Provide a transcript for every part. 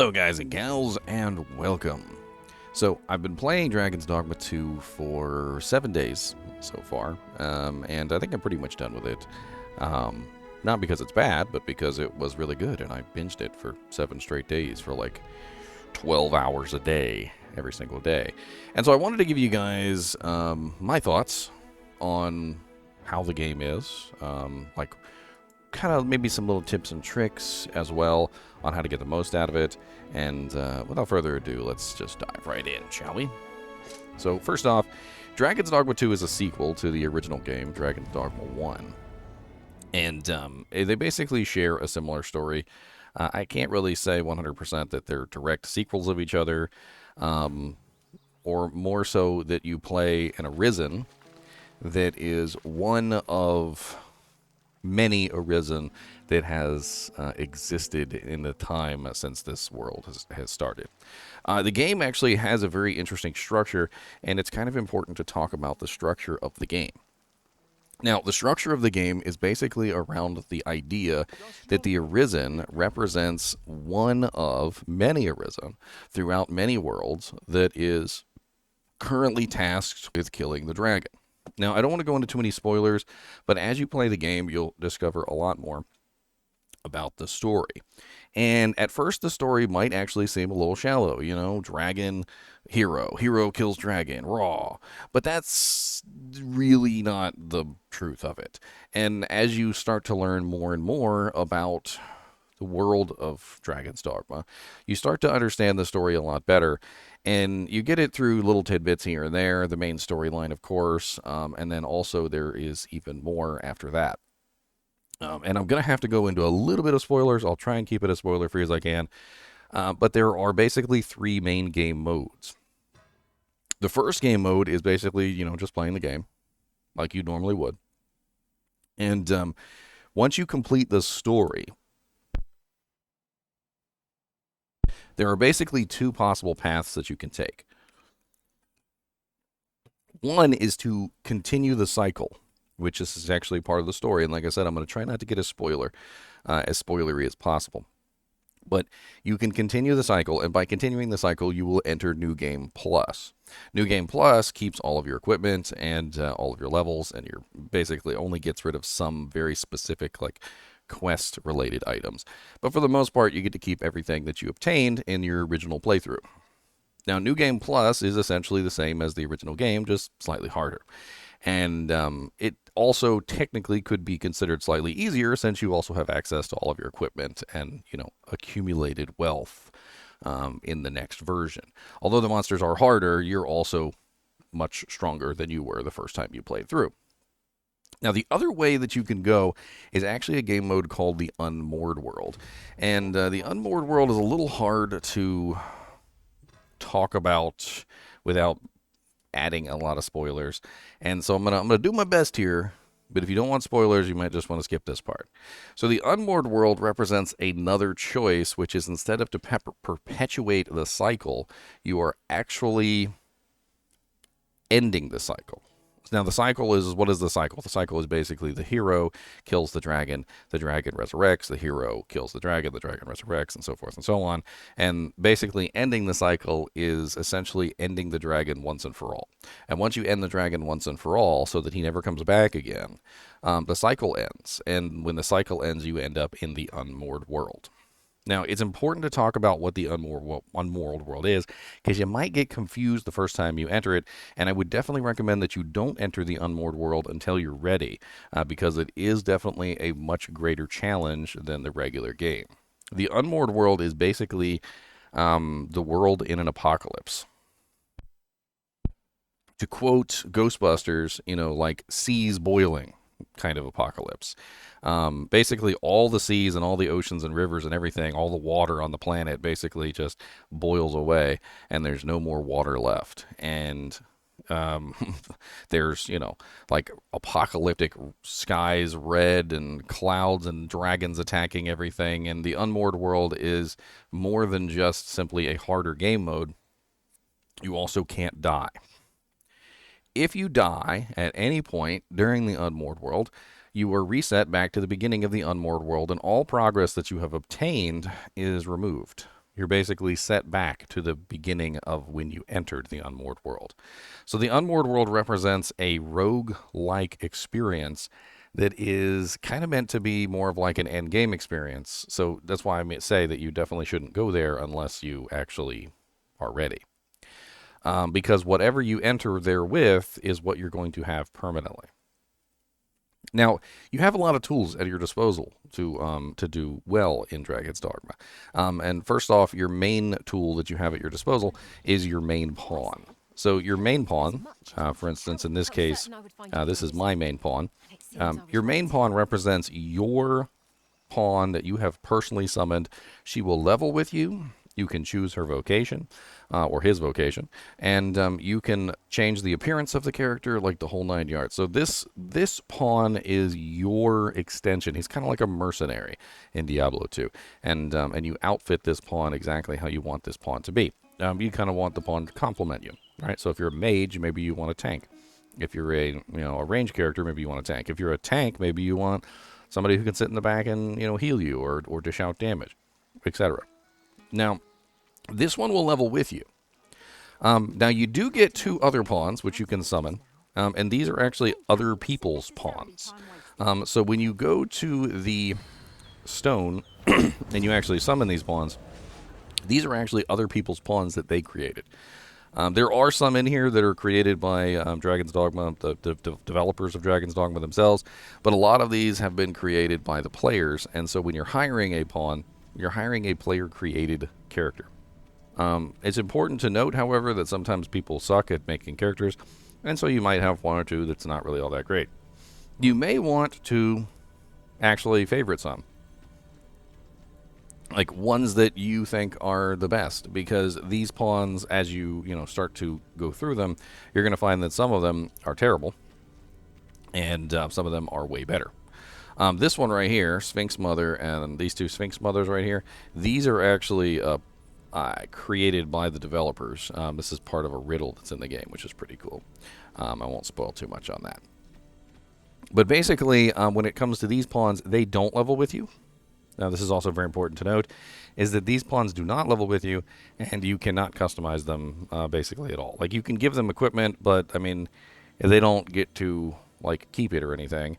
Hello guys and gals, and welcome. So, I've been playing Dragon's Dogma 2 for 7 days so far, and I think I'm pretty much done with it. Not because it's bad, but because it was really good, and I binged it for 7 straight days for like 12 hours a day, every single day. And so I wanted to give you guys my thoughts on how the game is, like kind of maybe some little tips and tricks as well on how to get the most out of it. And without further ado, let's just dive right in, shall we? So first off, Dragon's Dogma 2 is a sequel to the original game, Dragon's Dogma 1. And they basically share a similar story. I can't really say 100% that they're direct sequels of each other, or more so that you play an Arisen that is one of many Arisen that has existed in the time since this world has started. The game actually has a very interesting structure, and it's kind of important to talk about the structure of the game. Now, the structure of the game is basically around the idea that the Arisen represents one of many Arisen throughout many worlds that is currently tasked with killing the dragon. Now, I don't want to go into too many spoilers, but as you play the game, you'll discover a lot more about the story. And at first, the story might actually seem a little shallow. You know, dragon, hero kills dragon, raw. But that's really not the truth of it. And as you start to learn more and more about the world of Dragon's Dogma, you start to understand the story a lot better. And you get it through little tidbits here and there, the main storyline, of course, and then also there is even more after that. And I'm going to have to go into a little bit of spoilers. I'll try and keep it as spoiler-free as I can. But there are basically 3 main game modes. The first game mode is basically, you know, just playing the game like you normally would. And once you complete the story, there are basically 2 possible paths that you can take. One is to continue the cycle, which is actually part of the story. And like I said, I'm going to try not to get as spoilery as possible. But you can continue the cycle, and by continuing the cycle, you will enter New Game Plus. New Game Plus keeps all of your equipment and all of your levels, and you're basically only gets rid of some very specific, like, quest-related items. But for the most part, you get to keep everything that you obtained in your original playthrough. Now, New Game Plus is essentially the same as the original game, just slightly harder. And it also technically could be considered slightly easier since you also have access to all of your equipment and, you know, accumulated wealth in the next version. Although the monsters are harder, you're also much stronger than you were the first time you played through. Now, the other way that you can go is actually a game mode called the Unmoored world. And the Unmoored world is a little hard to talk about without adding a lot of spoilers. And so I'm gonna do my best here, but if you don't want spoilers, you might just want to skip this part. So the Unmoored world represents another choice, which is instead of to perpetuate the cycle, you are actually ending the cycle. Now, the cycle is, what is the cycle? The cycle is basically the hero kills the dragon resurrects, the hero kills the dragon resurrects, and so forth and so on. And basically, ending the cycle is essentially ending the dragon once and for all. And once you end the dragon once and for all, so that he never comes back again, the cycle ends. And when the cycle ends, you end up in the Unmoored world. Now, it's important to talk about what the Unmoored world is, because you might get confused the first time you enter it, and I would definitely recommend that you don't enter the Unmoored world until you're ready, because it is definitely a much greater challenge than the regular game. The Unmoored world is basically the world in an apocalypse. To quote Ghostbusters, you know, like seas boiling kind of apocalypse. Basically, all the seas and all the oceans and rivers and everything, all the water on the planet basically just boils away, and there's no more water left. And there's, you know, like apocalyptic skies, red, and clouds and dragons attacking everything. And the Unmoored world is more than just simply a harder game mode. You also can't die. If you die at any point during the Unmoored world, you are reset back to the beginning of the Unmoored world, and all progress that you have obtained is removed. You're basically set back to the beginning of when you entered the Unmoored world. So the Unmoored world represents a rogue-like experience that is kind of meant to be more of like an end game experience. So that's why I say that you definitely shouldn't go there unless you actually are ready. Because whatever you enter there with is what you're going to have permanently. Now, you have a lot of tools at your disposal to do well in Dragon's Dogma. And first off, your main tool that you have at your disposal is your main pawn. So your main pawn, for instance, in this case, this is my main pawn. Your main pawn represents your pawn that you have personally summoned. She will level with you. You can choose her vocation, or his vocation, and you can change the appearance of the character, like the whole 9 yards. So this pawn is your extension. He's kind of like a mercenary in Diablo 2, and you outfit this pawn exactly how you want this pawn to be. You kind of want the pawn to complement you, right? So if you're a mage, maybe you want a tank. If you're a range character, maybe you want a tank. If you're a tank, maybe you want somebody who can sit in the back and heal you or dish out damage, etc. Now, this one will level with you. Now, you do get 2 other pawns, which you can summon, and these are actually other people's pawns. So when you go to the stone and you actually summon these pawns, these are actually other people's pawns that they created. There are some in here that are created by Dragon's Dogma, the developers of Dragon's Dogma themselves, but a lot of these have been created by the players, and so when you're hiring a pawn, you're hiring a player-created character. It's important to note, however, that sometimes people suck at making characters, and so you might have 1 or 2 that's not really all that great. You may want to actually favorite some, like ones that you think are the best, because these pawns, as you start to go through them, you're going to find that some of them are terrible, and some of them are way better. This one right here, Sphinx Mother, and these 2 Sphinx Mothers right here, these are actually created by the developers. This is part of a riddle that's in the game, which is pretty cool. I won't spoil too much on that. But basically, when it comes to these pawns, they don't level with you. Now, this is also very important to note, is that these pawns do not level with you, and you cannot customize them basically at all. Like, you can give them equipment, but, I mean, they don't get to, like, keep it or anything.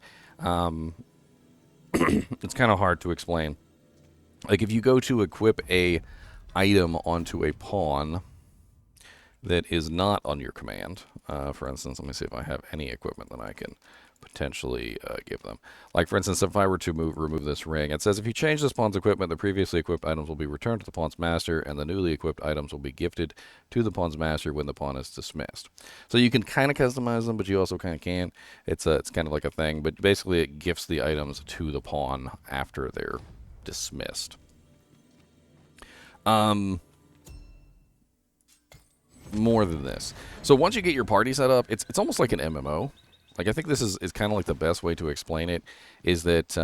It's kind of hard to explain. Like, if you go to equip a item onto a pawn that is not on your command, for instance, let me see if I have any equipment that I can potentially give them. Like, for instance, if I were to remove this ring, it says if you change this pawn's equipment, the previously equipped items will be returned to the pawn's master, and the newly equipped items will be gifted to the pawn's master when the pawn is dismissed. So you can kind of customize them, but you also kind of can't. It's kind of like a thing, but basically it gifts the items to the pawn after they're dismissed. More than this. So once you get your party set up, it's almost like an MMO. Like, I think this is kind of like the best way to explain it, is that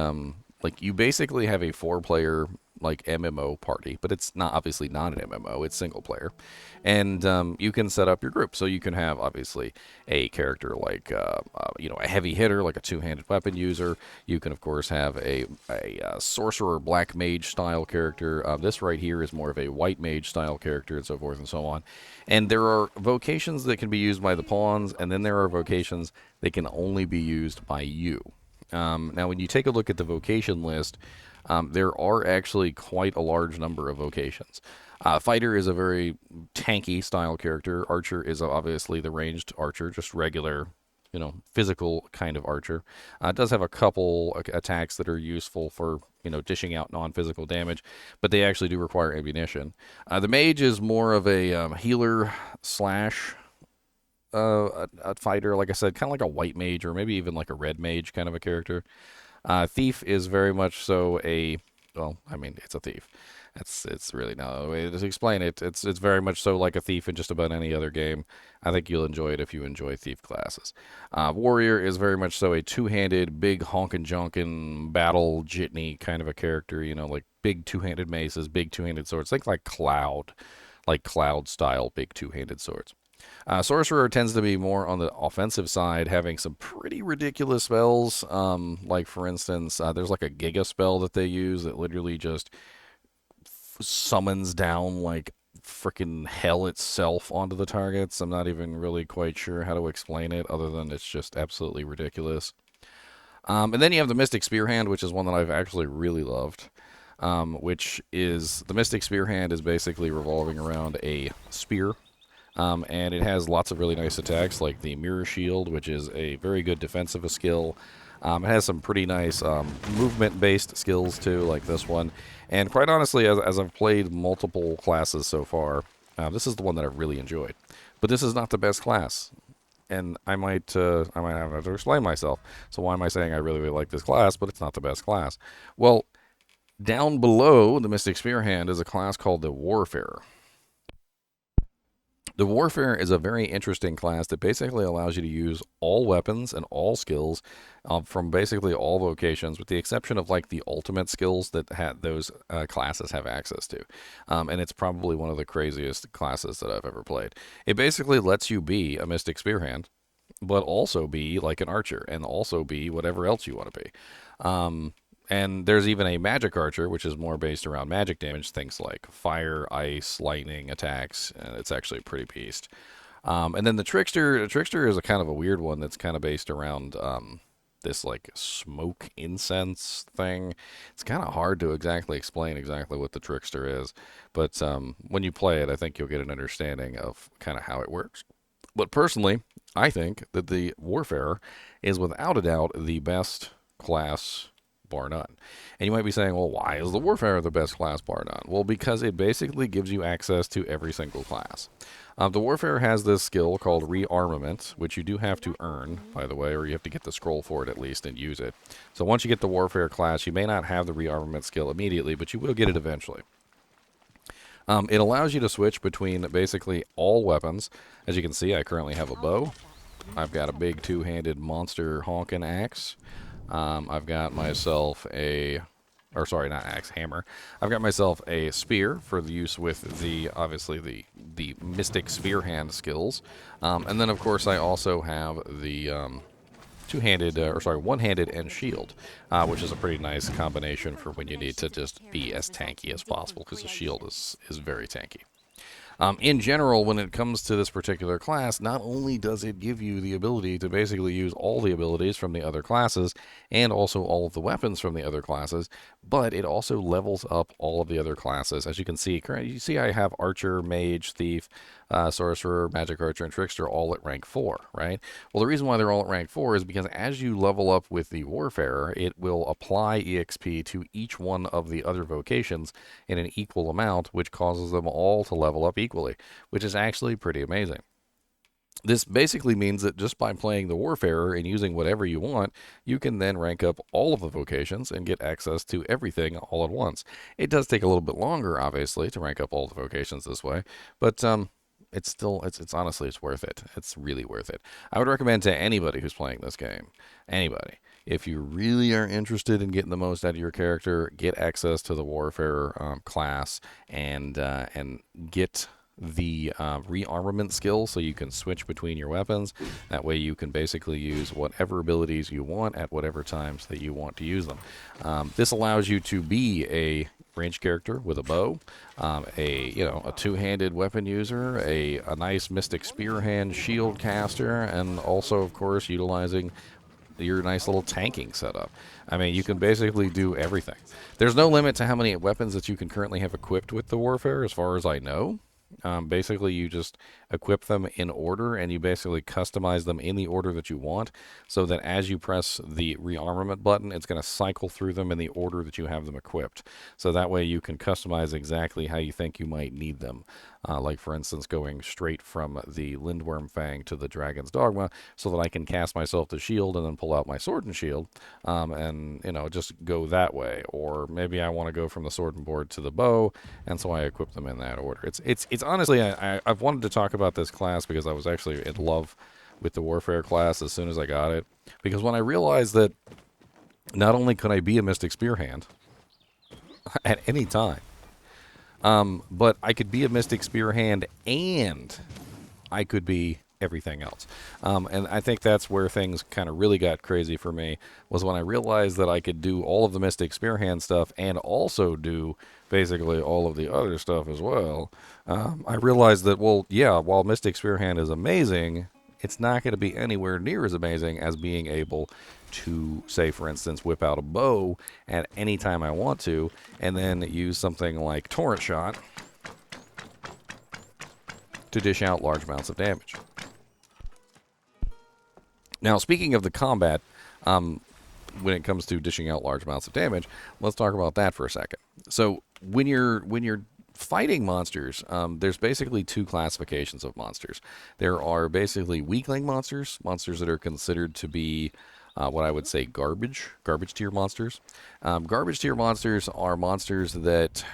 like, you basically have a 4-player like MMO party, but it's not obviously not an MMO, it's single player. And you can set up your group. So you can have obviously a character like a heavy hitter, like a 2-handed weapon user. You can of course have a sorcerer, black mage style character. This right here is more of a white mage style character, and so forth and so on. And there are vocations that can be used by the pawns, and then there are vocations that can only be used by you. Now when you take a look at the vocation list, there are actually quite a large number of vocations. Fighter is a very tanky style character. Archer is obviously the ranged archer, just regular, physical kind of archer. It does have a couple attacks that are useful for, dishing out non-physical damage, but they actually do require ammunition. The mage is more of a healer slash a fighter, like I said, kind of like a white mage or maybe even like a red mage kind of a character. Thief is very much so it's a thief. It's really not a way to explain it. It's very much so like a thief in just about any other game. I think you'll enjoy it if you enjoy thief classes. Warrior is very much so a 2-handed, big honkin' jonkin' battle jitney kind of a character, like big 2-handed maces, big 2-handed swords. Think like Cloud style big 2-handed swords. Sorcerer tends to be more on the offensive side, having some pretty ridiculous spells. Like, for instance, there's like a Giga spell that they use that literally just summons down like freaking hell itself onto the targets. I'm not even really quite sure how to explain it other than it's just absolutely ridiculous. And then you have the Mystic Spearhand, which is one that I've actually really loved. Which is the Mystic Spearhand is basically revolving around a spear. And it has lots of really nice attacks, like the Mirror Shield, which is a very good defensive skill. It has some pretty nice movement-based skills, too, like this one. And quite honestly, as I've played multiple classes so far, this is the one that I've really enjoyed. But this is not the best class. And I might have to explain myself. So why am I saying I really, really like this class, but it's not the best class? Well, down below the Mystic Spearhand is a class called the Warfarer. The Warfare is a very interesting class that basically allows you to use all weapons and all skills from basically all vocations, with the exception of like the ultimate skills that those classes have access to. And it's probably one of the craziest classes that I've ever played. It basically lets you be a Mystic Spearhand, but also be like an archer, and also be whatever else you want to be. And there's even a magic archer, which is more based around magic damage, things like fire, ice, lightning attacks. And it's actually a pretty beast. And then the trickster is a kind of a weird one that's kind of based around this like smoke incense thing. It's kind of hard to exactly explain exactly what the trickster is, but when you play it, I think you'll get an understanding of kind of how it works. But personally, I think that the Warfarer is without a doubt the best class, bar none. And you might be saying, well, why is the Warfarer the best class, bar none? Well, because it basically gives you access to every single class. The Warfarer has this skill called Rearmament, which you do have to earn, by the way, or you have to get the scroll for it at least and use it. So once you get the Warfarer class, you may not have the Rearmament skill immediately, but you will get it eventually. It allows you to switch between basically all weapons. As you can see, I currently have a bow. I've got a big two-handed monster honkin' axe. I've got myself hammer. I've got myself a spear for the use with obviously the Mystic Spearhand skills. And then of course I also have the one-handed and shield, which is a pretty nice combination for when you need to just be as tanky as possible, because the shield is very tanky. In general, when it comes to this particular class, not only does it give you the ability to basically use all the abilities from the other classes and also all of the weapons from the other classes, but it also levels up all of the other classes. As you can see, I have Archer, Mage, Thief, Sorcerer, Magic Archer, and Trickster all at rank 4, right? Well, the reason why they're all at rank 4 is because as you level up with the Warfarer, it will apply EXP to each one of the other vocations in an equal amount, which causes them all to level up equally, which is actually pretty amazing. This basically means that just by playing the Warfarer and using whatever you want, you can then rank up all of the vocations and get access to everything all at once. It does take a little bit longer, obviously, to rank up all the vocations this way, but it's honestly, it's worth it. It's really worth it. I would recommend to anybody who's playing this game, anybody, if you really are interested in getting the most out of your character, get access to the Warfarer class and get the rearmament skill so you can switch between your weapons. That way you can basically use whatever abilities you want at whatever times that you want to use them. This allows you to be a ranged character with a bow, a two-handed weapon user, a nice Mystic Spearhand shield caster, and also, of course, utilizing your nice little tanking setup. I mean, you can basically do everything. There's no limit to how many weapons that you can currently have equipped with the Warfare, as far as I know. Basically, you just equip them in order, and you basically customize them in the order that you want, so that as you press the rearmament button, it's going to cycle through them in the order that you have them equipped. So that way you can customize exactly how you think you might need them. Like, for instance, going straight from the Lindworm Fang to the Dragon's Dogma, so that I can cast myself to shield and then pull out my sword and shield, and, just go that way. Or maybe I want to go from the sword and board to the bow, and so I equip them in that order. It's honestly, I've wanted to talk about this class because I was actually in love with the Warfare class as soon as I got it. Because when I realized that not only could I be a Mystic Spearhand at any time, but I could be a Mystic Spearhand and I could be everything else. And I think that's where things kind of really got crazy for me, was when I realized that I could do all of the Mystic Spearhand stuff and also do basically all of the other stuff as well. I realized that, well, yeah, while Mystic Spearhand is amazing, it's not going to be anywhere near as amazing as being able to, say, for instance, whip out a bow at any time I want to, and then use something like Torrent Shot to dish out large amounts of damage. Now, speaking of the combat, when it comes to dishing out large amounts of damage, let's talk about that for a second. So when you're fighting monsters, there's basically two classifications of monsters. There are basically weakling monsters, monsters that are considered to be what I would say garbage tier monsters. Garbage tier monsters are monsters that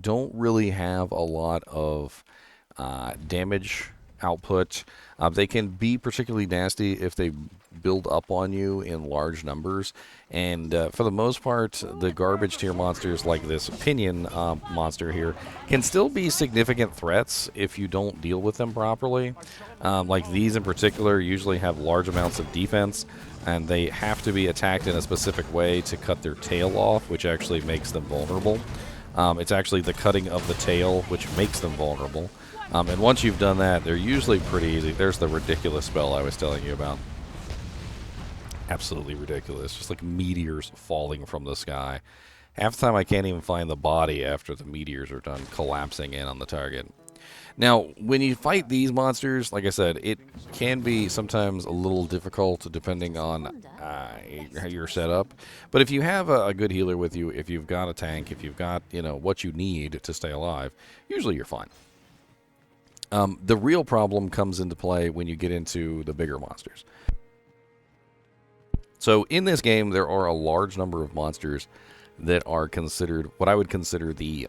don't really have a lot of damage output. They can be particularly nasty if they build up on you in large numbers, and for the most part, the garbage tier monsters like this Pinion monster here can still be significant threats if you don't deal with them properly. Like these in particular usually have large amounts of defense, and they have to be attacked in a specific way to cut their tail off, which actually makes them vulnerable. It's actually the cutting of the tail which makes them vulnerable. And once you've done that, they're usually pretty easy. There's the ridiculous spell I was telling you about. Absolutely ridiculous. Just like meteors falling from the sky. Half the time I can't even find the body after the meteors are done collapsing in on the target. Now, when you fight these monsters, like I said, it can be sometimes a little difficult depending on how you're set up. But if you have a good healer with you, if you've got a tank, if you've got, what you need to stay alive, usually you're fine. The real problem comes into play when you get into the bigger monsters. So in this game, there are a large number of monsters that are considered what I would consider the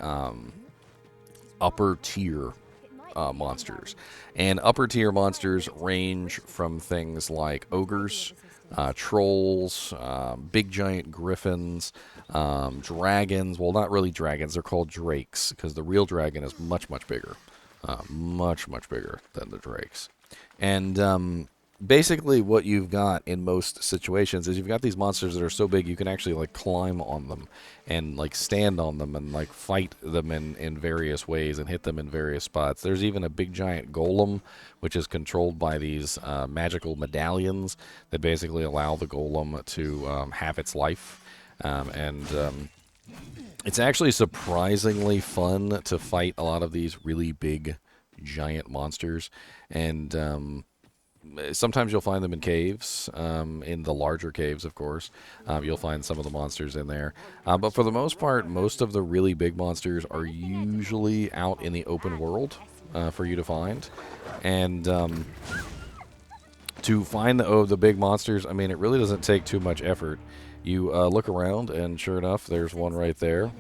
upper tier monsters. And upper tier monsters range from things like ogres, trolls, big giant griffins, dragons. Well, not really dragons. They're called drakes because the real dragon is much, much bigger. Much bigger than the drakes. And basically what you've got in most situations is you've got these monsters that are so big you can actually like climb on them and like stand on them and like fight them in various ways and hit them in various spots. There's even a big giant golem which is controlled by these magical medallions that basically allow the golem to have its life. It's actually surprisingly fun to fight a lot of these really big, giant monsters. And sometimes you'll find them in caves, in the larger caves, of course. You'll find some of the monsters in there. But for the most part, most of the really big monsters are usually out in the open world for you to find. And to find the big monsters, I mean, it really doesn't take too much effort. You look around, and sure enough, there's one right there.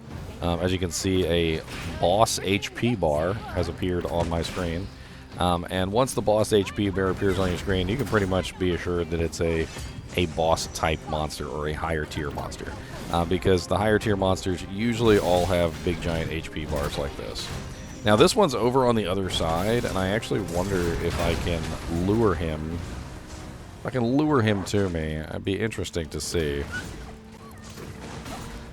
As you can see, a boss HP bar has appeared on my screen. And once the boss HP bar appears on your screen, you can pretty much be assured that it's a boss-type monster or a higher-tier monster. Because the higher-tier monsters usually all have big, giant HP bars like this. Now, this one's over on the other side, and I actually wonder if I can lure him. If I can lure him to me, it'd be interesting to see.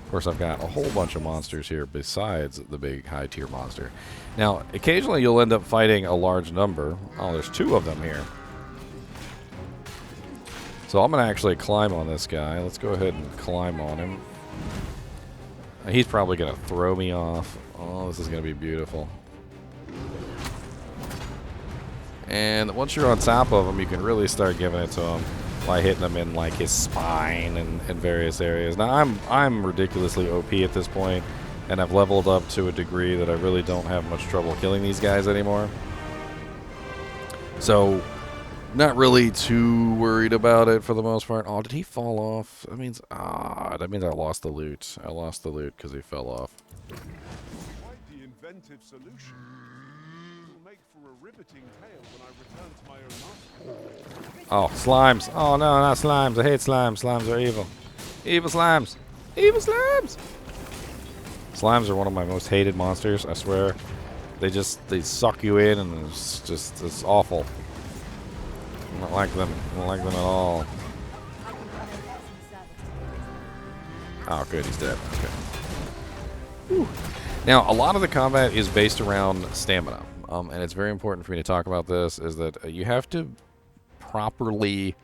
Of course, I've got a whole bunch of monsters here besides the big high-tier monster. Now, occasionally you'll end up fighting a large number. Oh, there's two of them here. So I'm going to actually climb on this guy. Let's go ahead and climb on him. He's probably going to throw me off. Oh, this is going to be beautiful. And once you're on top of him, you can really start giving it to him by hitting him in like his spine and various areas. Now I'm ridiculously OP at this point, and I've leveled up to a degree that I really don't have much trouble killing these guys anymore. So, not really too worried about it for the most part. Oh, did he fall off? That means I lost the loot. I lost the loot because he fell off. Quite the inventive solution. Make for a riveting tale when I return to my own master. Oh, slimes. Oh, no, not slimes. I hate slimes. Slimes are evil. Evil slimes. Evil slimes. Slimes are one of my most hated monsters, I swear. They suck you in, and it's awful. don't like them. I don't like them at all. Oh, good. He's dead. Okay. Whew. Now, a lot of the combat is based around stamina. And it's very important for me to talk about this, is that you have to properly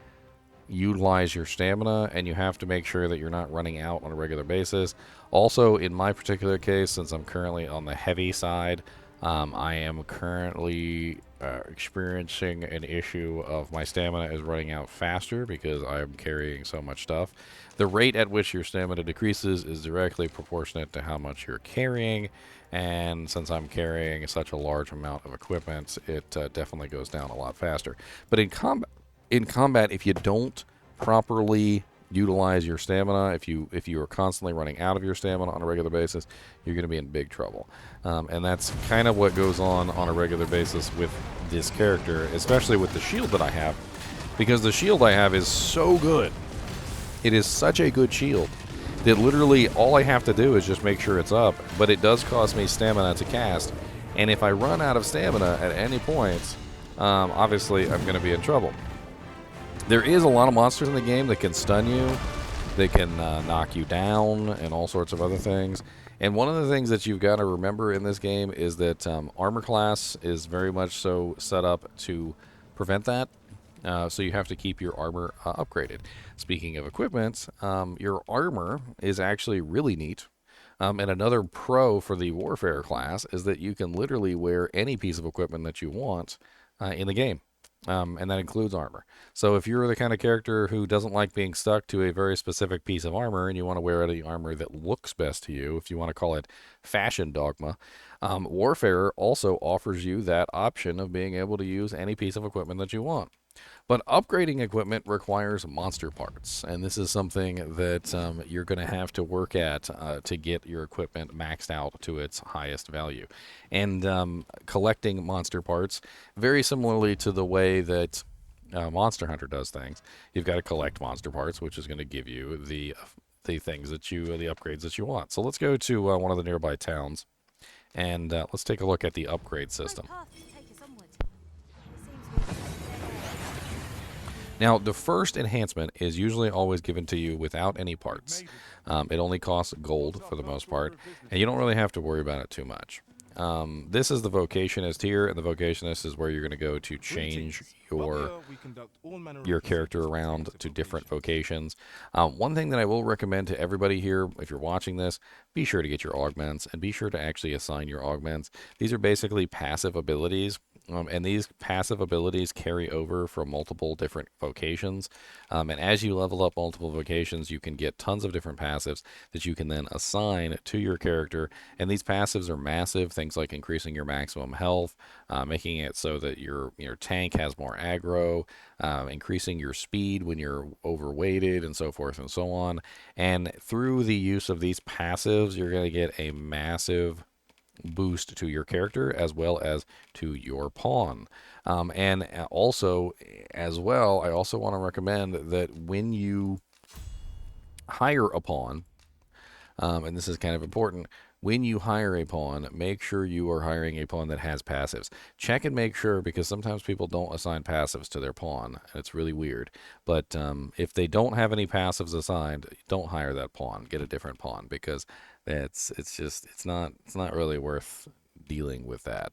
utilize your stamina, and you have to make sure that you're not running out on a regular basis. Also, in my particular case, since I'm currently on the heavy side, I am currently experiencing an issue of my stamina is running out faster because I'm carrying so much stuff. The rate at which your stamina decreases is directly proportionate to how much you're carrying, and since I'm carrying such a large amount of equipment, it definitely goes down a lot faster. But in combat, if you don't properly utilize your stamina, if you are constantly running out of your stamina on a regular basis, you're going to be in big trouble. And that's kind of what goes on a regular basis with this character, especially with the shield that I have, because the shield I have is so good. It is such a good shield that literally all I have to do is just make sure it's up, but it does cost me stamina to cast, and if I run out of stamina at any point, obviously I'm going to be in trouble. There is a lot of monsters in the game that can stun you, they can knock you down, and all sorts of other things. And one of the things that you've got to remember in this game is that armor class is very much so set up to prevent that. So you have to keep your armor upgraded. Speaking of equipment, your armor is actually really neat. And another pro for the warfare class is that you can literally wear any piece of equipment that you want in the game. And that includes armor. So if you're the kind of character who doesn't like being stuck to a very specific piece of armor and you want to wear any armor that looks best to you, if you want to call it fashion dogma, Warfare also offers you that option of being able to use any piece of equipment that you want. But upgrading equipment requires monster parts, and this is something that you're going to have to work at to get your equipment maxed out to its highest value. And collecting monster parts, very similarly to the way that Monster Hunter does things, you've got to collect monster parts, which is going to give you the things that the upgrades that you want. So let's go to one of the nearby towns, and let's take a look at the upgrade system. Now, the first enhancement is usually always given to you without any parts. It only costs gold for the most part, and you don't really have to worry about it too much. This is the Vocationist here, and the Vocationist is where you're going to go to change your character around to different vocations. One thing that I will recommend to everybody here, if you're watching this, be sure to get your augments, and be sure to actually assign your augments. These are basically passive abilities. And these passive abilities carry over from multiple different vocations. And as you level up multiple vocations, you can get tons of different passives that you can then assign to your character. And these passives are massive, things like increasing your maximum health, making it so that your tank has more aggro, increasing your speed when you're overweighted, and so forth and so on. And through the use of these passives, you're going to get a massive boost to your character as well as to your pawn. And also, as well, I also want to recommend that when you hire a pawn, and this is kind of important, when you hire a pawn, make sure you are hiring a pawn that has passives. Check and make sure, because sometimes people don't assign passives to their pawn, and it's really weird. But if they don't have any passives assigned, don't hire that pawn. Get a different pawn, because it's not really worth dealing with that.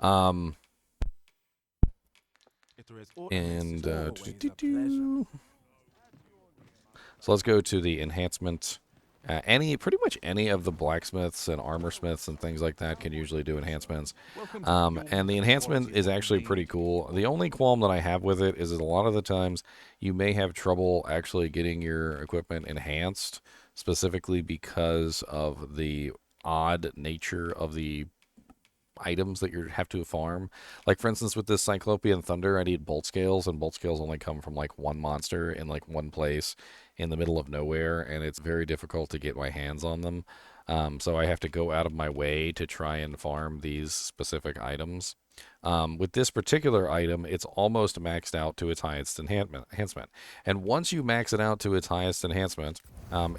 So let's go to the enhancement. Pretty much any of the blacksmiths and armor smiths and things like that can usually do enhancements. And the enhancement is actually pretty cool. The only qualm that I have with it is that a lot of the times you may have trouble actually getting your equipment enhanced, specifically because of the odd nature of the items that you have to farm. Like, for instance, with this Cyclopean Thunder, I need bolt scales, and bolt scales only come from like one monster in like one place in the middle of nowhere, and it's very difficult to get my hands on them. So I have to go out of my way to try and farm these specific items. With this particular item, it's almost maxed out to its highest enhancement. And once you max it out to its highest enhancement,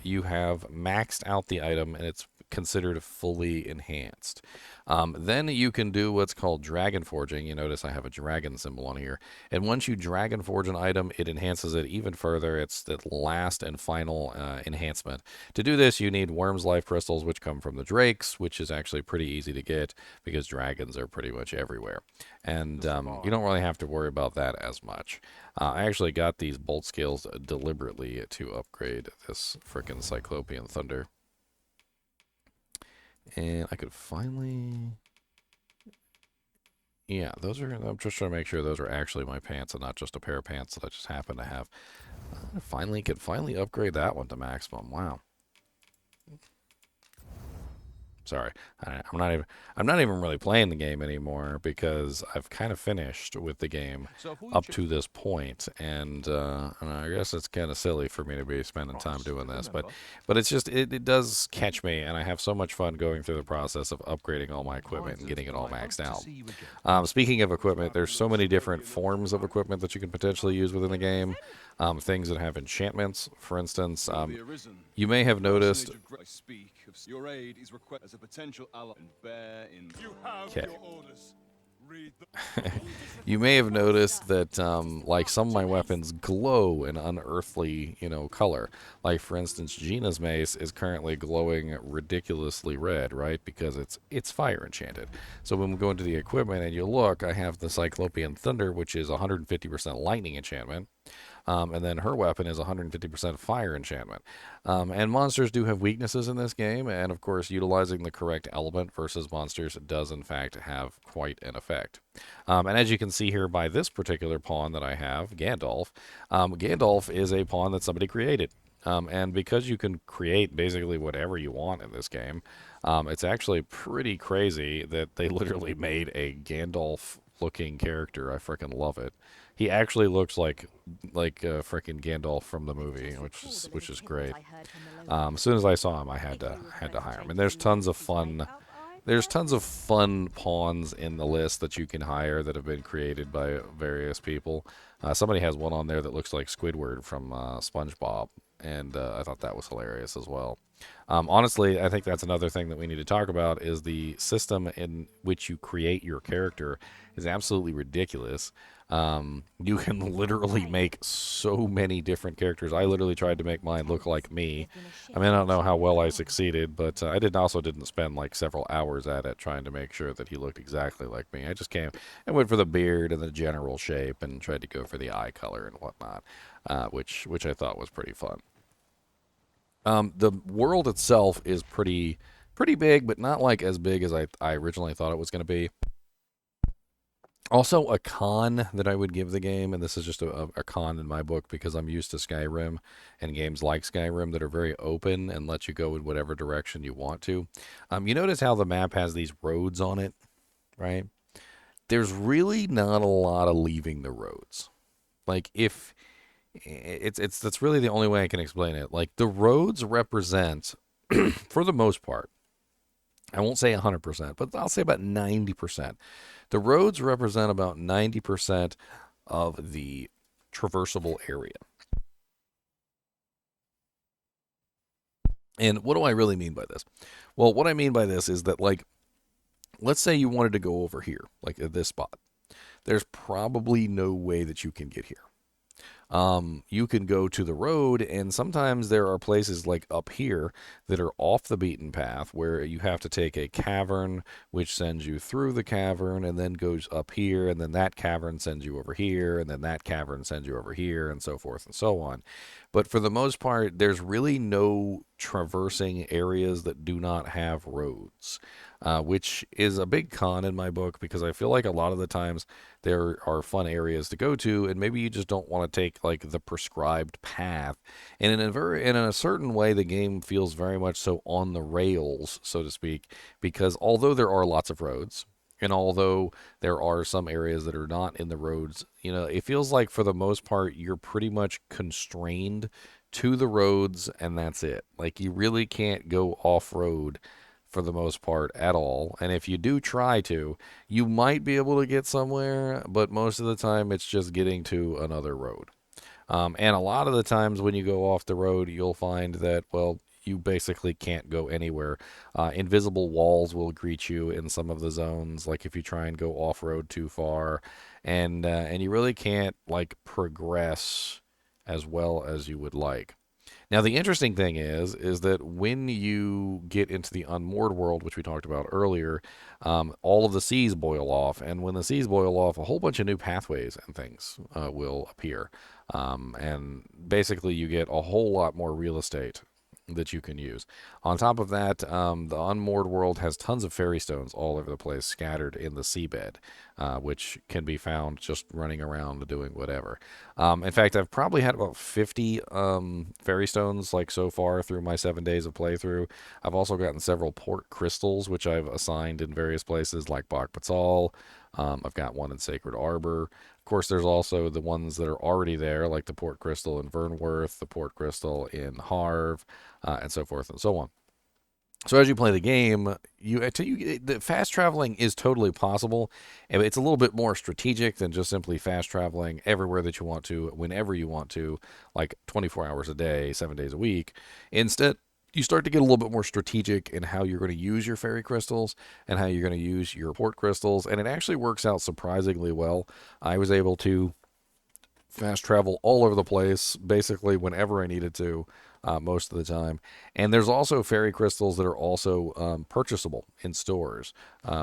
you have maxed out the item, and considered fully enhanced. Then you can do what's called dragon forging. You notice I have a dragon symbol on here. And once you dragon forge an item, it enhances it even further. It's the last and final enhancement. To do this, you need worm's life crystals, which come from the drakes, which is actually pretty easy to get because dragons are pretty much everywhere. And you don't really have to worry about that as much. I actually got these bolt scales deliberately to upgrade this frickin' Cyclopean Thunder. And I could finally... Yeah, those are... I'm just trying to make sure those are actually my pants and not just a pair of pants that I just happen to have. I could finally upgrade that one to maximum. Wow. Sorry, I'm not even really playing the game anymore because I've kind of finished with the game up to this point, and I guess it's kind of silly for me to be spending time doing this, but it's just it does catch me, and I have so much fun going through the process of upgrading all my equipment and getting it all maxed out. Speaking of equipment, there's so many different forms of equipment that you can potentially use within the game. Things that have enchantments, for instance. You may have noticed. Your aid is requested as a potential ally and bear in. You have Okay. your orders. Read You may have noticed that, like, some of my weapons glow an unearthly, color. Like, for instance, Gina's mace is currently glowing ridiculously red, right? Because it's fire enchanted. So when we go into the equipment and you look, I have the Cyclopean Thunder, which is 150% lightning enchantment. And then her weapon is 150% fire enchantment. And monsters do have weaknesses in this game, and of course, utilizing the correct element versus monsters does in fact have quite an effect. And as you can see here by this particular pawn that I have, Gandalf, Gandalf is a pawn that somebody created. And because you can create basically whatever you want in this game, it's actually pretty crazy that they literally made a Gandalf-looking character. I freaking love it. He actually looks like freaking Gandalf from the movie, which is great. As soon as I saw him, I had to hire him. And there's tons of fun. There's tons of fun pawns in the list that you can hire that have been created by various people. Somebody has one on there that looks like Squidward from SpongeBob, and I thought that was hilarious as well. Honestly, I think that's another thing that we need to talk about is the system in which you create your character is absolutely ridiculous. You can literally make so many different characters. I literally tried to make mine look like me. I mean, I don't know how well I succeeded, but I didn't spend like several hours at it trying to make sure that he looked exactly like me. I just came and went for the beard and the general shape and tried to go for the eye color and whatnot, which I thought was pretty fun. The world itself is pretty big, but not like as big as I originally thought it was going to be. Also, a con that I would give the game, and this is just a con in my book because I'm used to Skyrim and games like Skyrim that are very open and let you go in whatever direction you want to. You notice how the map has these roads on it, right? There's really not a lot of leaving the roads. Like if it's that's really the only way I can explain it. Like the roads represent, for the most part, I won't say 100%, but I'll say about 90%. The roads represent about 90% of the traversable area. And what do I really mean by this? Well, what I mean by this is that, like, let's say you wanted to go over here, like at this spot. There's probably no way that you can get here. You can go to the road, and sometimes there are places like up here that are off the beaten path where you have to take a cavern, which sends you through the cavern and then goes up here, and then that cavern sends you over here, and then that cavern sends you over here, and so forth and so on. But for the most part, there's really no traversing areas that do not have roads, which is a big con in my book because I feel like a lot of the times there are fun areas to go to, and maybe you just don't want to take like the prescribed path. And in a certain way, the game feels very much so on the rails, so to speak, because although there are lots of roads, and although there are some areas that are not in the roads, it feels like for the most part, you're pretty much constrained to the roads, and that's it. Like, you really can't go off-road for the most part at all. And if you do try to, you might be able to get somewhere, but most of the time, it's just getting to another road. And a lot of the times when you go off the road, you'll find that, well, you basically can't go anywhere. Invisible walls will greet you in some of the zones, like if you try and go off road too far, and you really can't like progress as well as you would like. Now, the interesting thing is that when you get into the unmoored world, which we talked about earlier, all of the seas boil off, and when the seas boil off, a whole bunch of new pathways and things will appear, and basically you get a whole lot more real estate that you can use. On top of that, the unmoored world has tons of fairy stones all over the place, scattered in the seabed, which can be found just running around doing whatever. In fact, I've probably had about 50 fairy stones like so far through my 7 days of playthrough. I've also gotten several port crystals, which I've assigned in various places like Bog Patal. I've got one in Sacred Arbor. Of course, there's also the ones that are already there, like the Port Crystal in Vernworth, the Port Crystal in Harv, and so forth and so on. So as you play the game, the fast traveling is totally possible. It's a little bit more strategic than just simply fast traveling everywhere that you want to, whenever you want to, like 24 hours a day, 7 days a week. Instead, you start to get a little bit more strategic in how you're going to use your fairy crystals and how you're going to use your port crystals, and it actually works out surprisingly well. I was able to fast travel all over the place, basically whenever I needed to, most of the time. And there's also fairy crystals that are also purchasable in stores,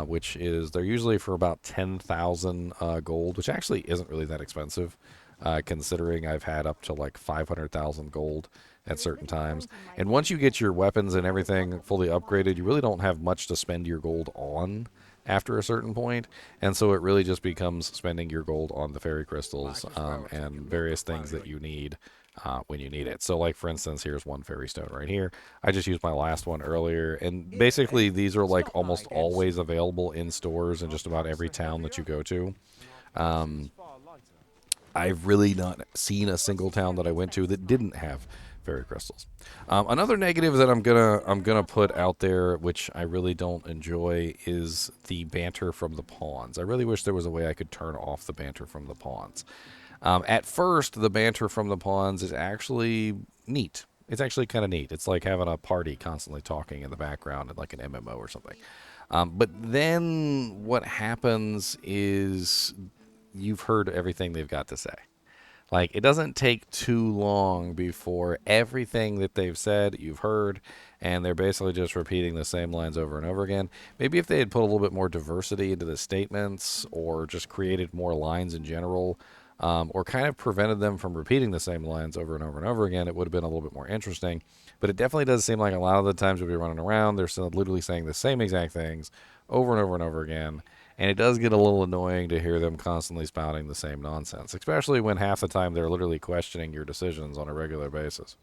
which is they're usually for about 10,000 gold, which actually isn't really that expensive, considering I've had up to like 500,000 gold at certain times. And once you get your weapons and everything fully upgraded, you really don't have much to spend your gold on after a certain point, and so it really just becomes spending your gold on the fairy crystals and various things that you need when you need it. So, like for instance, here's one fairy stone right here. I just used my last one earlier, and basically these are like almost always available in stores in just about every town that you go to. I've really not seen a single town that I went to that didn't have fairy crystals. Another negative that I'm gonna put out there, which I really don't enjoy, is the banter from the pawns. I really wish there was a way I could turn off the banter from the pawns. At first, the banter from the pawns is actually neat. It's actually kind of neat. It's like having a party constantly talking in the background in like an MMO or something. But then what happens is you've heard everything they've got to say. Like, it doesn't take too long before everything that they've said you've heard, and they're basically just repeating the same lines over and over again. Maybe if they had put a little bit more diversity into the statements, or just created more lines in general, or kind of prevented them from repeating the same lines over and over and over again, it would have been a little bit more interesting. But it definitely does seem like a lot of the times we'll be running around, they're still literally saying the same exact things over and over and over again. And it does get a little annoying to hear them constantly spouting the same nonsense, especially when half the time they're literally questioning your decisions on a regular basis.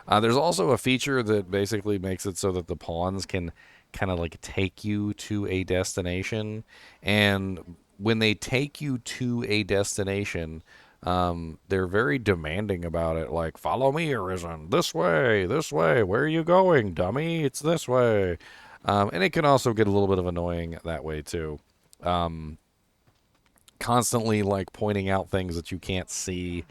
There's also a feature that basically makes it so that the pawns can kind of like take you to a destination. And when they take you to a destination, they're very demanding about it. Like, follow me, Arisen. This way, this way. Where are you going, dummy? It's this way. And it can also get a little bit of annoying that way, too. Constantly like pointing out things that you can't see.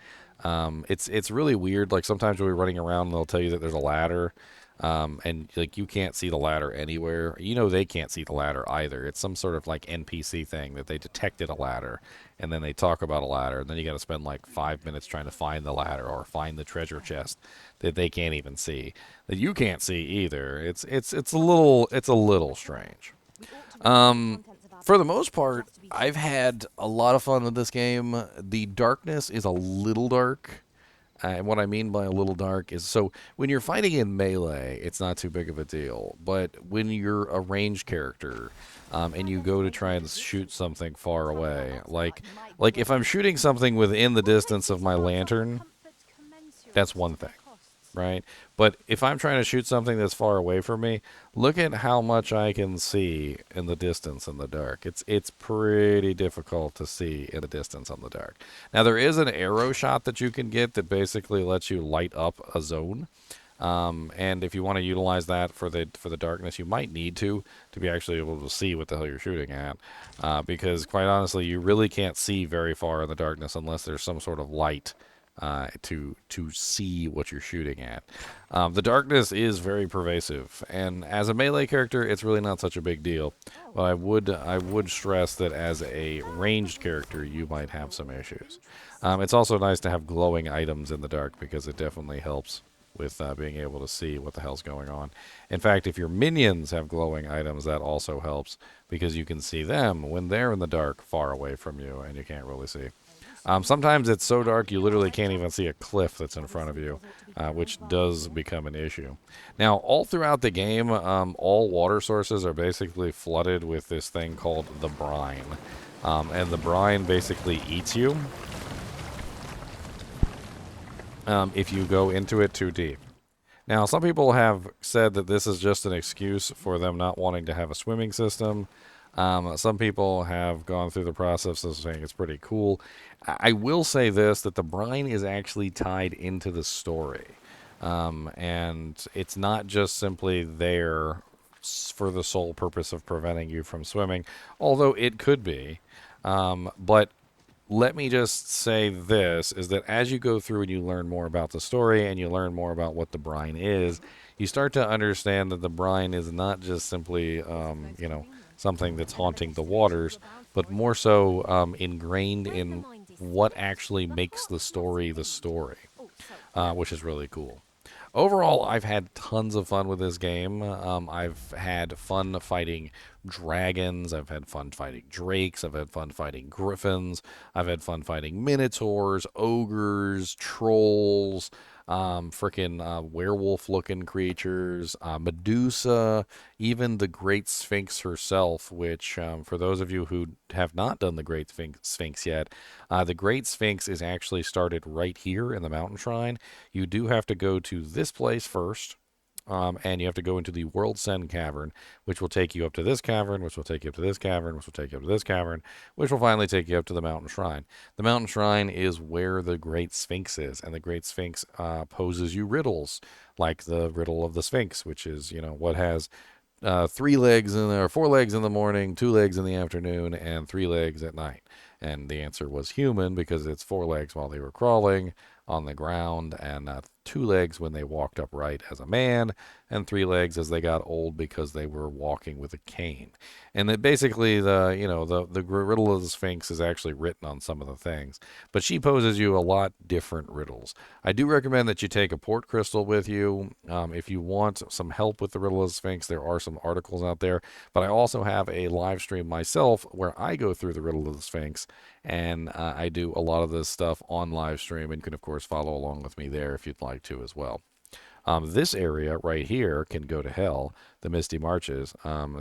It's really weird. Like sometimes we'll be running around and they'll tell you that there's a ladder, and like you can't see the ladder anywhere. You know they can't see the ladder either. It's some sort of like NPC thing that they detected a ladder, and then they talk about a ladder, and then you got to spend like 5 minutes trying to find the ladder or find the treasure chest that they can't even see, that you can't see either. It's a little strange. For the most part, I've had a lot of fun with this game. The darkness is a little dark. And what I mean by a little dark is, so when you're fighting in melee, it's not too big of a deal. But when you're a ranged character, and you go to try and shoot something far away, like if I'm shooting something within the distance of my lantern, that's one thing, right? But if I'm trying to shoot something that's far away from me, look at how much I can see in the distance in the dark. It's pretty difficult to see in the distance on the dark. Now there is an arrow shot that you can get that basically lets you light up a zone. And if you want to utilize that for the darkness, you might need to be actually able to see what the hell you're shooting at, because quite honestly, you really can't see very far in the darkness unless there's some sort of light to see what you're shooting at. The darkness is very pervasive, and as a melee character, it's really not such a big deal. But I would stress that as a ranged character, you might have some issues. It's also nice to have glowing items in the dark because it definitely helps with being able to see what the hell's going on. In fact, if your minions have glowing items, that also helps because you can see them when they're in the dark far away from you and you can't really see. Sometimes it's so dark you literally can't even see a cliff that's in front of you, which does become an issue. Now, all throughout the game, all water sources are basically flooded with this thing called the brine. And the brine basically eats you if you go into it too deep. Now, some people have said that this is just an excuse for them not wanting to have a swimming system. Some people have gone through the process of saying it's pretty cool. I will say this, that the brine is actually tied into the story. And it's not just simply there for the sole purpose of preventing you from swimming, although it could be. But let me just say this is that as you go through and you learn more about the story and you learn more about what the brine is, you start to understand that the brine is not just simply, something that's haunting the waters, but more so ingrained in what actually makes the story, which is really cool. Overall, I've had tons of fun with this game. I've had fun fighting dragons. I've had fun fighting drakes. I've had fun fighting griffins. I've had fun fighting minotaurs, ogres, trolls, freaking werewolf looking creatures, Medusa, even the Great Sphinx herself, which, for those of you who have not done the Great Sphinx yet, the Great Sphinx is actually started right here in the mountain shrine. You do have to go to this place first, and you have to go into the World Send Cavern, which will take you up to this cavern, which will take you up to this cavern, which will take you up to this cavern, which will finally take you up to the Mountain Shrine. The Mountain Shrine is where the Great Sphinx is, and the Great Sphinx poses you riddles, like the riddle of the Sphinx, which is, what has three legs in or four legs in the morning, two legs in the afternoon, and three legs at night. And the answer was human because it's four legs while they were crawling on the ground, and two legs when they walked upright as a man, and three legs as they got old because they were walking with a cane. And that basically the riddle of the Sphinx is actually written on some of the things, but she poses you a lot different riddles. I do recommend that you take a port crystal with you if you want some help with the riddle of the Sphinx. There are some articles out there, but I also have a live stream myself where I go through the riddle of the Sphinx, and I do a lot of this stuff on live stream, and you can of course follow along with me there if you'd like to as well. This area right here can go to hell, the Misty Marches.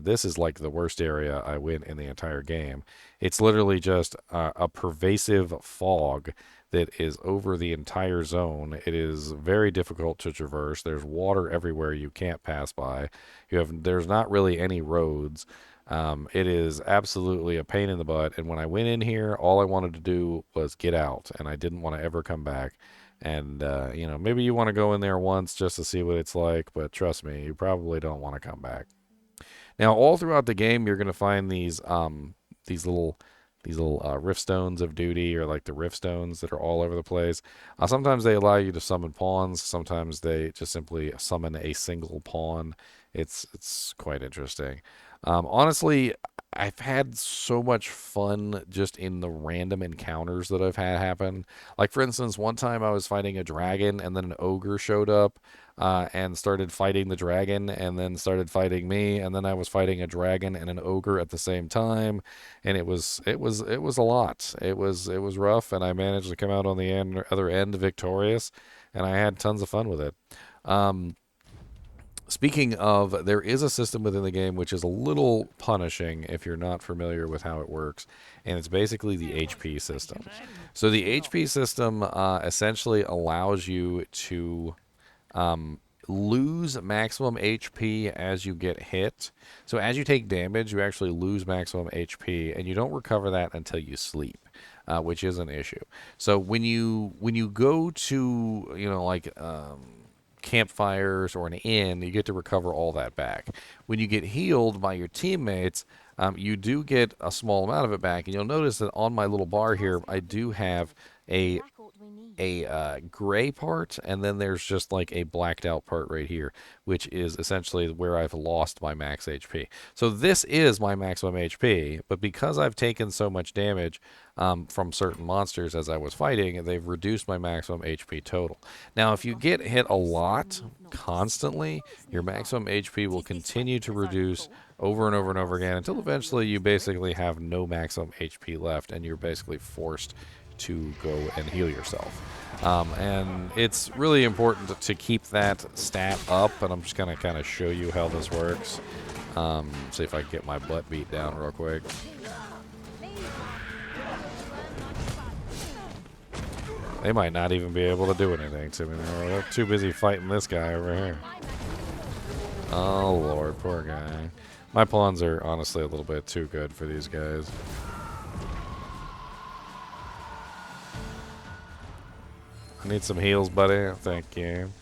This is like the worst area I went in the entire game. It's literally just a pervasive fog that is over the entire zone. It is very difficult to traverse. There's water everywhere you can't pass by. There's not really any roads. It is absolutely a pain in the butt. And when I went in here, all I wanted to do was get out, and I didn't want to ever come back. And, maybe you want to go in there once just to see what it's like, but trust me, you probably don't want to come back. Now, all throughout the game, you're going to find these little rift stones of duty, or like the rift stones that are all over the place. Sometimes they allow you to summon pawns. Sometimes they just simply summon a single pawn. It's quite interesting. Honestly, I've had so much fun just in the random encounters that I've had happen. Like, for instance, one time I was fighting a dragon, and then an ogre showed up and started fighting the dragon, and then started fighting me, and then I was fighting a dragon and an ogre at the same time, and it was a lot. It was rough, and I managed to come out on the other end victorious, and I had tons of fun with it. Um, Speaking of, there is a system within the game which is a little punishing if you're not familiar with how it works, and it's basically the HP system. So the HP system essentially allows you to lose maximum HP as you get hit. So as you take damage, you actually lose maximum HP, and you don't recover that until you sleep. Which is an issue. So when you go to campfires or an inn, you get to recover all that back. When you get healed by your teammates, you do get a small amount of it back. And you'll notice that on my little bar here, I do have a a gray part, and then there's just like a blacked out part right here, which is essentially where I've lost my max HP. So this is my maximum HP, but because I've taken so much damage from certain monsters as I was fighting, they've reduced my maximum HP total. Now, if you get hit a lot constantly, your maximum HP will continue to reduce over and over and over again until eventually you basically have no maximum HP left, and you're basically forced to go and heal yourself. And it's really important to keep that stat up, and I'm just going to kind of show you how this works. See if I can get my butt beat down real quick. They might not even be able to do anything to me. They're too busy fighting this guy over here. Oh, Lord, poor guy. My pawns are honestly a little bit too good for these guys. I need some heals, buddy. Thank you.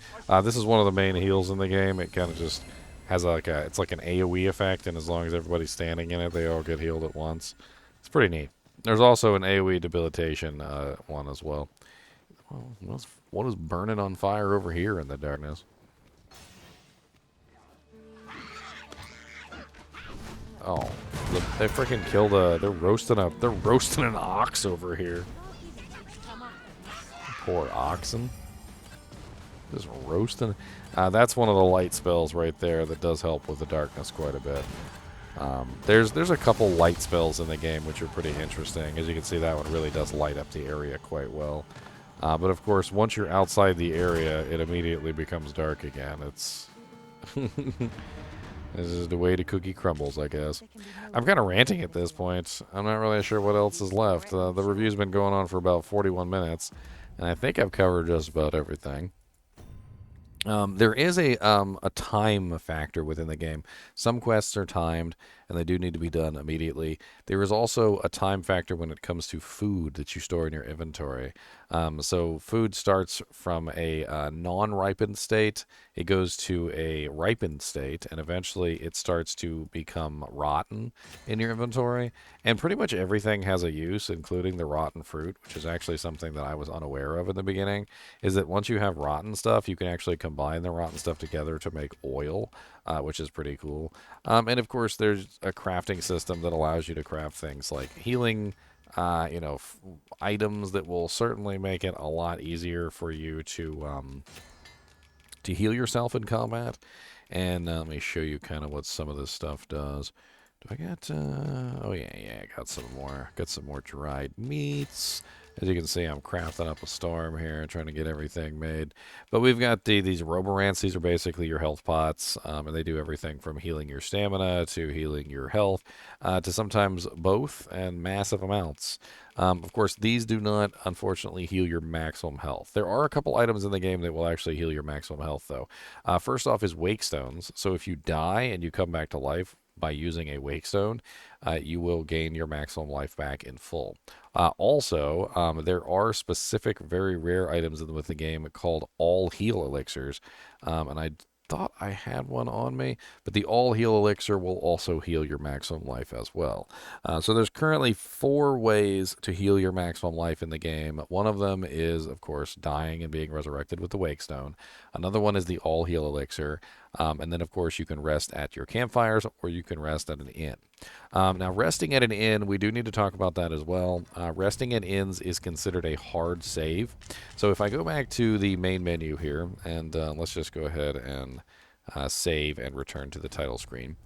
This is one of the main heals in the game. It kind of just has it's like an AoE effect, and as long as everybody's standing in it, they all get healed at once. It's pretty neat. There's also an AoE debilitation one as well. Well, what is burning on fire over here in the darkness? Oh, they freaking killed they're roasting an ox over here. Poor oxen. Just roasting. That's one of the light spells right there that does help with the darkness quite a bit. There's a couple light spells in the game which are pretty interesting. As you can see, that one really does light up the area quite well. But of course, once you're outside the area, it immediately becomes dark again. It's this is the way the cookie crumbles, I guess. I'm kind of ranting at this point. I'm not really sure what else is left. The review's been going on for about 41 minutes, and I think I've covered just about everything. There is a time factor within the game. Some quests are timed, and they do need to be done immediately. There is also a time factor when it comes to food that you store in your inventory. So food starts from a non-ripened state, it goes to a ripened state, and eventually it starts to become rotten in your inventory. And pretty much everything has a use, including the rotten fruit, which is actually something that I was unaware of in the beginning, is that once you have rotten stuff, you can actually combine the rotten stuff together to make oil, which is pretty cool. And of course, there's a crafting system that allows you to craft things like healing, items that will certainly make it a lot easier for you to heal yourself in combat. And let me show you kind of what some of this stuff does. Do I got? Oh yeah, I got some more. Got some more dried meats. As you can see, I'm crafting up a storm here, trying to get everything made. But we've got these Roborants. These are basically your health pots, and they do everything from healing your stamina to healing your health, to sometimes both, and massive amounts. Of course, these do not, unfortunately, heal your maximum health. There are a couple items in the game that will actually heal your maximum health, though. First off is wake stones. So if you die and you come back to life by using a wake stone, you will gain your maximum life back in full. Also, there are specific, very rare items with the game called all heal elixirs, and I thought I had one on me, but the all heal elixir will also heal your maximum life as well. So there's currently 4 ways to heal your maximum life in the game. One of them is, of course, dying and being resurrected with the wake stone. Another one is the all heal elixir. And then, of course, you can rest at your campfires, or you can rest at an inn. Now, resting at an inn, we do need to talk about that as well. Resting at inns is considered a hard save. So if I go back to the main menu here, and let's just go ahead and save and return to the title screen.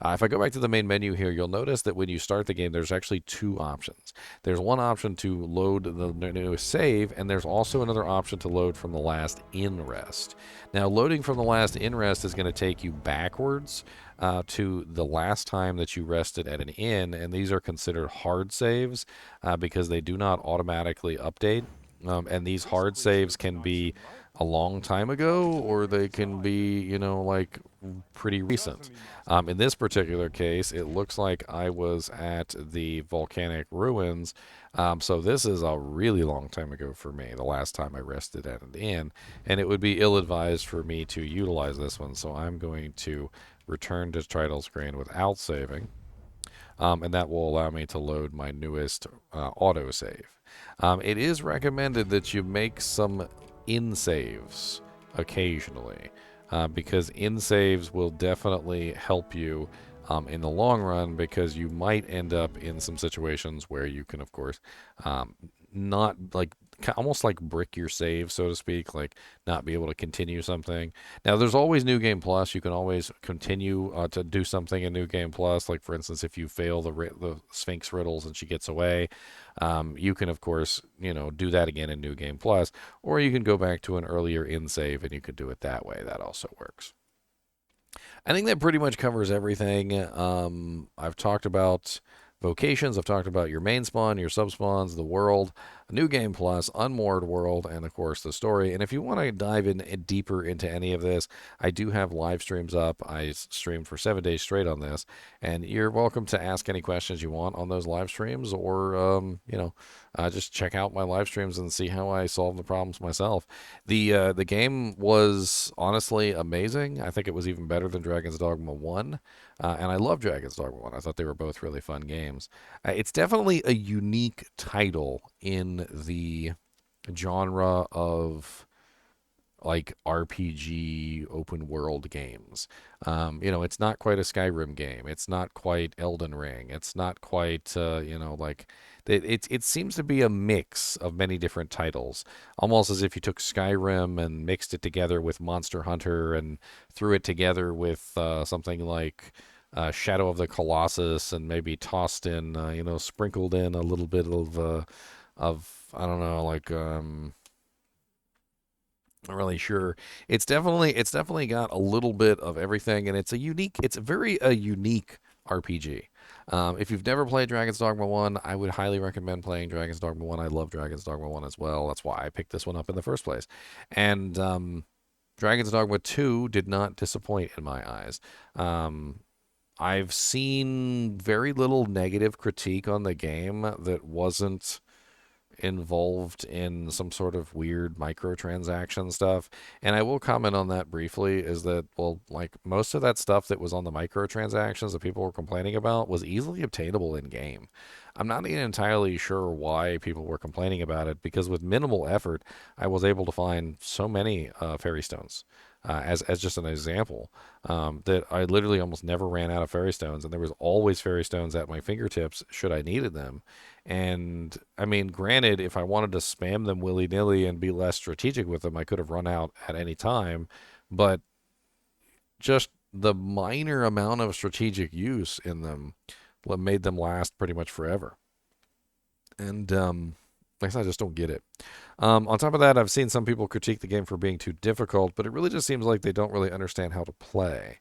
If I go back to the main menu here, you'll notice that when you start the game, there's actually 2 options. There's one option to load the newest save, and there's also another option to load from the last inn rest. Now, loading from the last inn rest is going to take you backwards to the last time that you rested at an inn, and these are considered hard saves because they do not automatically update. And these hard saves can be a long time ago, or they can be, like pretty recent. In this particular case, it looks like I was at the volcanic ruins. So this is a really long time ago for me, the last time I rested at an inn, and it would be ill-advised for me to utilize this one. So I'm going to return to title screen without saving. And that will allow me to load my newest autosave. It is recommended that you make some in saves occasionally, because in saves will definitely help you in the long run, because you might end up in some situations where you can, of course, um, not like almost like brick your save, so to speak, like not be able to continue something. Now, there's always New Game Plus. You can always continue to do something in New Game Plus. Like, for instance, if you fail the Sphinx riddles and she gets away, you can, of course, do that again in New Game Plus, or you can go back to an earlier in save and you could do it that way. That also works. I think that pretty much covers everything. I've talked about vocations. I've talked about your main spawn, your sub spawns, the world, New Game Plus, Unmoored World, and of course the story. And if you want to dive in deeper into any of this, I do have live streams up. I streamed for 7 days straight on this, and you're welcome to ask any questions you want on those live streams, or just check out my live streams and see how I solve the problems myself. The game was honestly amazing. I think it was even better than Dragon's Dogma 1. And I love Dragon's Dogma 1. I thought they were both really fun games. It's definitely a unique title in the genre of like RPG open world games. It's not quite a Skyrim game. It's not quite Elden Ring. It's not quite, like it seems to be a mix of many different titles, almost as if you took Skyrim and mixed it together with Monster Hunter and threw it together with something like Shadow of the Colossus, and maybe tossed in, sprinkled in a little bit of I don't know, like not really sure. It's definitely got a little bit of everything, and it's very a unique RPG. If you've never played Dragon's Dogma 1, I would highly recommend playing Dragon's Dogma 1. I love Dragon's Dogma 1 as well. That's why I picked this one up in the first place. And Dragon's Dogma 2 did not disappoint in my eyes. I've seen very little negative critique on the game that wasn't involved in some sort of weird microtransaction stuff. And I will comment on that briefly, is that, well, like most of that stuff that was on the microtransactions that people were complaining about was easily obtainable in game. I'm not even entirely sure why people were complaining about it, because with minimal effort, I was able to find so many fairy stones. As just an example, that I literally almost never ran out of fairy stones, and there was always fairy stones at my fingertips should I needed them. And I mean, granted, if I wanted to spam them willy nilly and be less strategic with them, I could have run out at any time. But just the minor amount of strategic use in them made them last pretty much forever. And I guess I just don't get it. On top of that, I've seen some people critique the game for being too difficult, but it really just seems like they don't really understand how to play.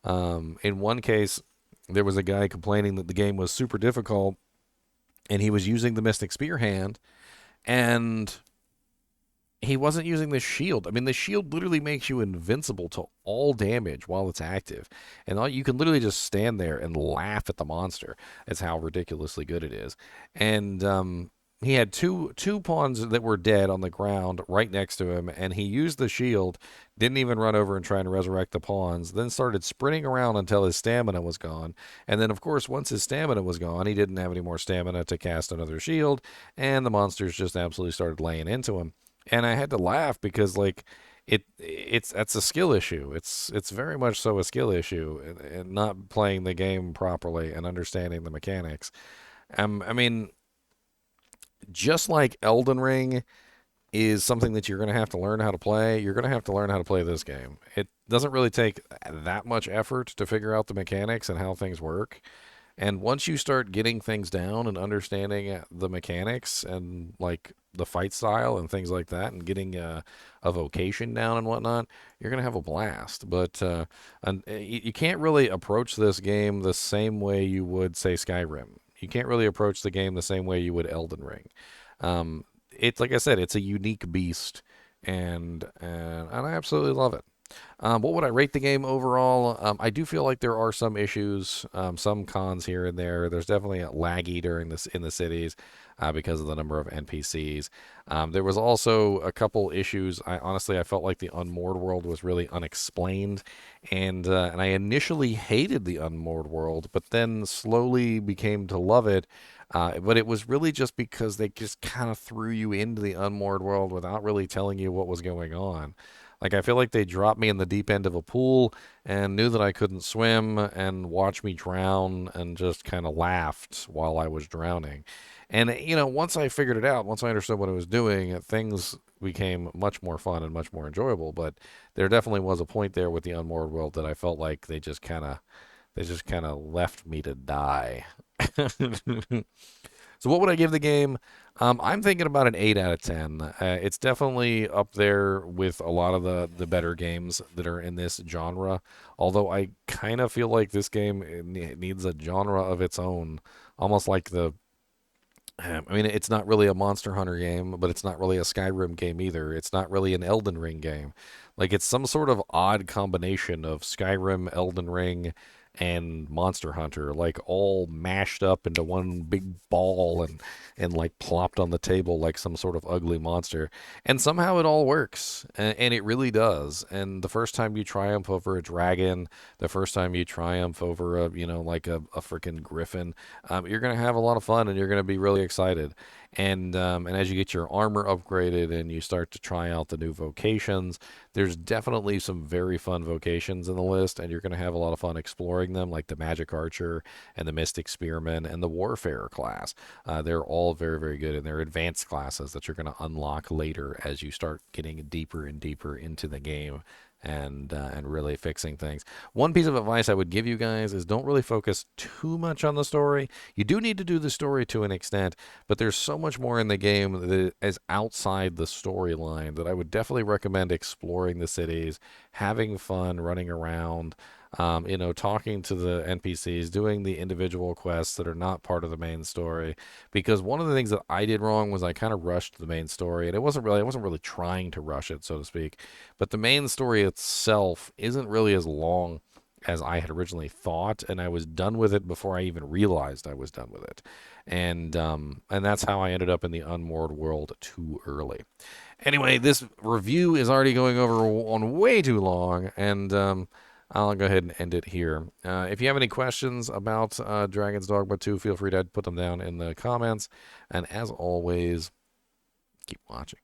In one case, there was a guy complaining that the game was super difficult, and he was using the Mystic Spear hand, and he wasn't using the shield. I mean, the shield literally makes you invincible to all damage while it's active. And you can literally just stand there and laugh at the monster. That's how ridiculously good it is. And he had two pawns that were dead on the ground right next to him, and he used the shield, didn't even run over and try and resurrect the pawns, then started sprinting around until his stamina was gone. And then, of course, once his stamina was gone, he didn't have any more stamina to cast another shield, and the monsters just absolutely started laying into him. And I had to laugh because, like, that's a skill issue. It's very much so a skill issue, and not playing the game properly and understanding the mechanics. I mean, just like Elden Ring is something that you're going to have to learn how to play, you're going to have to learn how to play this game. It doesn't really take that much effort to figure out the mechanics and how things work. And once you start getting things down and understanding the mechanics and like the fight style and things like that, and getting a vocation down and whatnot, you're gonna have a blast. But you can't really approach this game the same way you would, say, Skyrim. You can't really approach the game the same way you would Elden Ring. It's like I said, it's a unique beast, and I absolutely love it. What would I rate the game overall? I do feel like there are some issues, some cons here and there. There's definitely a laggy during this in the cities because of the number of NPCs. There was also a couple issues. I felt like the Unmoored world was really unexplained, and I initially hated the Unmoored world, but then slowly became to love it. But it was really just because they just kind of threw you into the unmoored world without really telling you what was going on. Like, I feel like they dropped me in the deep end of a pool and knew that I couldn't swim and watched me drown and just kind of laughed while I was drowning. And, once I figured it out, once I understood what I was doing, things became much more fun and much more enjoyable. But there definitely was a point there with the unmoored world that I felt like they just kind of left me to die. So what would I give the game? I'm thinking about an 8 out of 10. It's definitely up there with a lot of the better games that are in this genre. Although I kind of feel like this game needs a genre of its own, almost like I mean, it's not really a Monster Hunter game, but it's not really a Skyrim game either. It's not really an Elden Ring game. Like, it's some sort of odd combination of Skyrim, Elden Ring, and Monster Hunter, like all mashed up into one big ball and like plopped on the table like some sort of ugly monster. And somehow it all works, and it really does. And the first time you triumph over a dragon, the first time you triumph over like a freaking griffin, you're gonna have a lot of fun and you're gonna be really excited. And as you get your armor upgraded and you start to try out the new vocations, there's definitely some very fun vocations in the list, and you're going to have a lot of fun exploring them, like the Magic Archer and the Mystic Spearman and the Warfarer class. They're all very, very good, and they're advanced classes that you're going to unlock later as you start getting deeper and deeper into the game and really fixing things. One piece of advice I would give you guys is don't really focus too much on the story. You do need to do the story to an extent, but there's so much more in the game that is outside the storyline that I would definitely recommend exploring the cities, having fun running around, talking to the NPCs, doing the individual quests that are not part of the main story. Because one of the things that I did wrong was I kind of rushed the main story, and I wasn't really trying to rush it, so to speak. But the main story itself isn't really as long as I had originally thought, and I was done with it before I even realized I was done with it. And that's how I ended up in the unmoored world too early. Anyway, this review is already going over on way too long, and I'll go ahead and end it here. If you have any questions about Dragon's Dogma 2, feel free to put them down in the comments. And as always, keep watching.